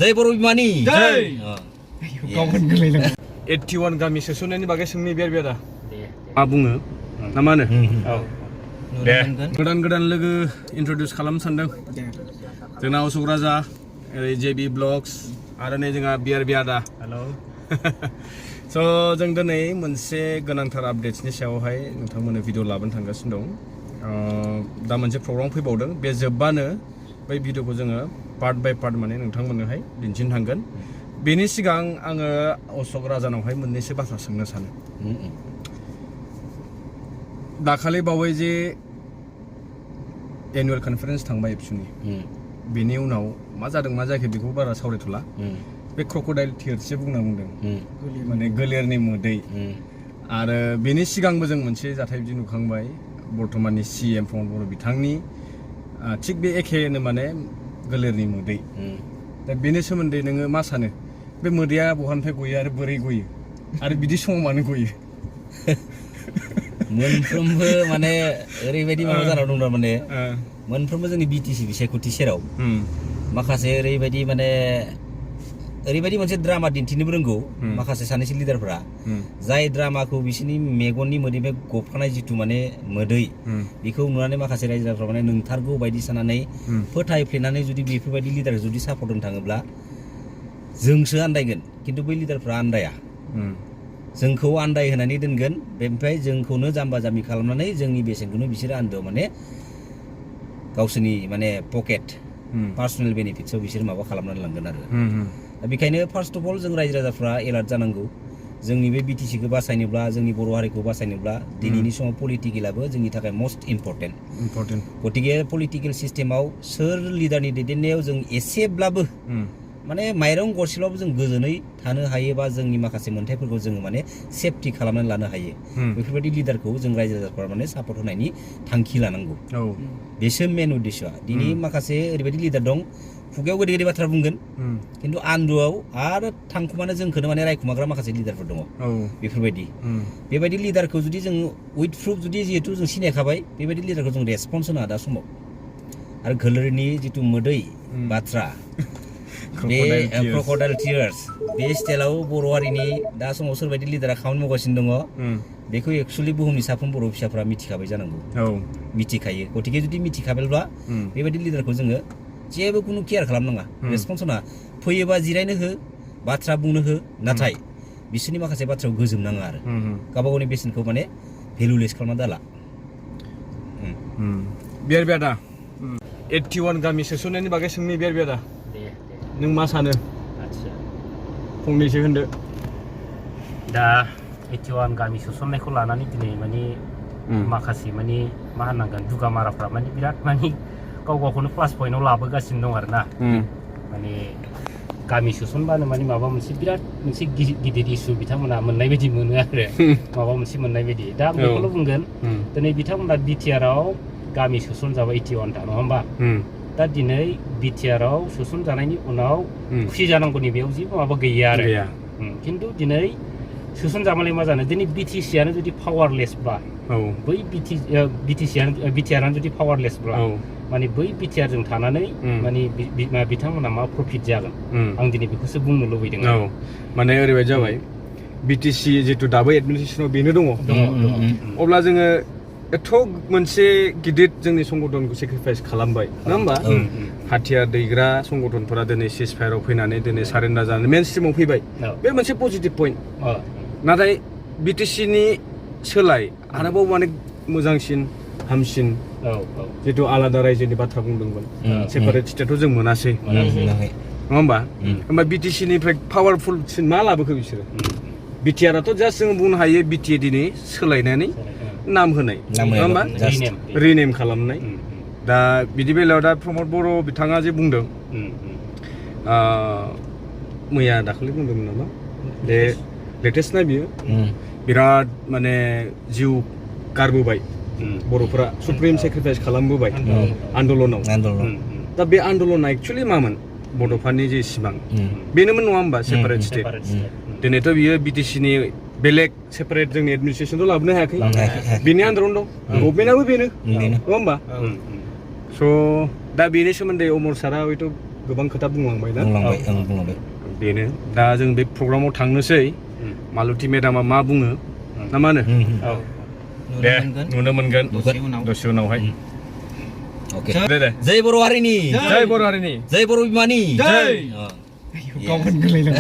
जय बर' बिमानि जय गावमोन गोलैलाङो 81 गामि सोसननायनि बागै सोंनि बेरबियादा मा बुङो ना मा होनो औ दे गोदान लोगो इन्ट्रडिउस खालामनो सानदों जोंना अशोक राजा ओरै जेबि ब्लग्स आरो नै जोंहा बियादा हेलौ स' जों दिनै मोनसे गोनांथार आपडेट्सनि सायावहाय नोंथांमोननो भिडिअ लाबोनो थांगासिनो दं दा मोनसे प्रग्राम फैबावदों बे जोब्बानो बै भिडिअखौ जोङो पार्ट बाय पार्ट माने नोंथांमोननोहाय दिन्थिनो थांगोन बेनि सिगां आङो अशोक राजानावहाय मोननैसो बाथ्रा सोंनो सानो दाखालि बावै जे एनुवेल कनफारेन्स थांबाय एबसुनि बेनि उनाव मा जादों मा जायाखै बेखौ बारा सावरायथ'ला बे क्रकडाइल टियार्ससो बुंदों माने गोलेरनि मोदै आरो बेनि सिगांबो जों मोनसे जाथाय बिदि नुखांबाय बर्तमाननि CM प्रमद बर' बिथांनि थिग बे एखेनो माने गोलेरनि मोदै दा बेनि सोमोन्दै नोङो मा सानो बे मोदैया बहानिफ्राय गयो आरो बोरै गयो आरो बिदि समाव मानो गयो मोनफ्रोमबो माने ओरैबायदि माबा जाना दं माने मोनफ्रोमबो जोंनि BTC बिसायख'थि सेराव माखासे ओरैबायदि माने ओरैबायदि मोनसे ड्रामा दिन्थिनोबो रोंगौ माखासे सानैसो लिडारफोरा जाय ड्रामाखौ बिसोरनि मेगननि मोदैनिफ्राय गफानाय जिथु माने मोदै बेखौ नुनानै माखासे रायजोफोरा माने नोंथारगौ बायदि साननानै फोथायफ्लेनानै जुदि बेफोरबायदि लिडारखौ जुदि सापर्ट होनो थाङोब्ला जोंसो आन्दायगोन खिन्थु बै लिडारफ्रा आन्दाया जोंखौ आन्दाय होनानै दोनगोन बेनिफ्राय जोंखौनो जाम्बा जाम्बि खालामनानै जोंनि बेसेनखौनो बिसोरो आन्दोआव माने गावसोरनि माने पकेट पार्सनेल बेनिफिट्सआव बिसोर माबा खालामनानै लांगोन आरो दा बेखायनो फार्स्ट अफ अल जों रायजो राजाफ्रा एलार्ट जानांगौ जोंनि बे BTCखौ बासायनोब्ला जोंनि बर' हारिखौ बासायनोब्ला दिनैनि समाव पलिटिकेलाबो जोंनि थाखाय मस्ट इम्परटेन्ट गतिके पलिटिकेल सिस्टेमाव सोर लिडारनि दैदेननायाव जों एसेब्लाबो माने माइरं गरसेब्लाबो जों गोजोनै थानो हायो बा जोंनि माखासे मोन्थाइफोरखौ जोङो माने सेफटि खालामनानै लानो हायो बेफोरबायदि लिडारखौ जों रायजो राजाफ्रा माने सापर्ट होनायनि थांखि लानांगौ बेसो मेन उद्देश्यआ दिनै माखासे ओरैबायदि लिडार दं खुगायाव गोदै गोदै बाथ्रा बुंगोन खिन्थु आन्दोआव आरो थांखुमानो जोंखौनो माने रायखुमाग्रा माखासे लिडारफोर दङ बेबायदि लिडारखौ जुदि जों उइथ प्रुफ जुदि जिहेतु जों सिनायखाबाय बेबायदि लिडारखौ जों रेसपन्स होनो दा समाव आरो गोलेरनि जिथु मोदै बाथ्रा बे क्रकडाइल टियार्स बे स्टाइलाव बर' हारिनि दा समाव सोरबायदि लिडारा खामानि मावगासिनो दङ बेखौ एक्सुवेलि बुहुमनि साफ्रोम बर' फिसाफ्रा मिथिखाबाय जानांगौ मिथिखायो गतिके जुदि मिथिखाबायब्ला बेबायदि लिडारखौ जोङो जेबो कुनु केयार खालामनाङा रेसपन्स होनाङा फैयोबा जिरायनो हो बाथ्रा बुंनो हो नाथाय बिसोरनि माखासे बाथ्रायाव गोजोमनाङा आरो गावबा गावनि बेसेनखौ माने भेलुलेस खालामना दाला बेरबियादा 81 गामि सोसननायनि बागै सोंनि बेरबियादा नों मा सानो फंनैसो होनदो दा 81 गामि सोसननायखौ लानानै दिनै माने माखासे माने मा होननांगोन दुगामाराफ्रा माने बिराद माने गाव गावखौनो प्लास पइन्टआव लाबोगासिनो दं आरो ना माने गामि सोसनबानो माने माबा मोनसे बिराद मोनसे गिदिर इसु बिथांमोना मोननाय बायदि मोनो आरो माबा मोनसे मोननाय बायदि दा बेखौल' बुंगोन दिनै बिथांमोना BTRआव गामि सोसन जाबाय 81 ता नङा होमबा दा दिनै BTRआव सोसन जानायनि उनाव खुसि जानांगौनि बेयाव जेबो माबा गैया आरो खिन्थु दिनै सोसन जामालाय मा जानो दिनै BTCआनो जुदि पावारलेसब्ला बै BTRआनो जुदि पावारलेसब्ला माने बै BTRजों थानानै माने बिथांमोना मा प्रफिट जागोन आं दिनै बेखौसो बुंनो लुबैदों माने ओरैबायदि जाबाय BTC जितु दाबो एडमिनिस्ट्रेसनाव बेनो दङ अब्ला जोङो एथ' मोनसे गिदिर जोंनि संगठनखौ सेक्रिफाइस खालामबाय नङा होमबा हाथियार दैग्रा संगठनफोरा दिनै सिजफायाराव फैनानै दिनै सारेन्डार जानानै मेन स्ट्रिमाव फैबाय बे मोनसे पजिटिभ पइन्ट नाथाय BTCनि सोलाय आरोबाव माने मोजांसिन हामसिन जितु आलादा रायजोनि बाथ्रा बुंदोंमोन सेपारेट स्टेटआव जों मोनासै नङा होमबा BTCनिफ्राय पावारफुलसिन मा लाबोखो बिसोरो BTRआथ' जास्ट जों बुंनो हायो BTA दिनै सोलायनानै नाम होनाय नङा होमबा रिनेम खालामनाय दा बिदि बेलायाव दा प्रमद बर' बिथाङा जे बुंदों मैया दाखालि बुंदोंमोन नामा बे लेटेस्ट ना बियो बिराद माने जिउ गारबोबाय बर'फोरा सुप्रिम सेक्रिफाइस खालामबोबाय आन्दलनाव दा बे आन्दलना एक्चुअलि मामोन बड'फानि जे सिमां बेनोमोन नङा होमबा सेपारेट स्टेट दिनैथ' बियो BTCनि बेलेग सेपारेट जोंनि एडमिनिस्ट्रेसनथ' लाबोनो हायाखै बेनि आन्दारावनो दं गभर्नमेन्टआबो बेनो नङा होमबा स' दा बेनि सोमोन्दै अमर सारा हयथ' गोबां खोथा बुंलांबाय ना बुंलांबाय बेनो दा जों बे प्रग्रामाव थांनोसै मालती मेडामा मा बुङो ना मा होनो दे नुनो मोनगोन दसे उनावहाय अके दे जय बर' हारिनि जय बर' हारिनि जय बर' बिमानि जय अ। गाव होनगोरलायलांबाय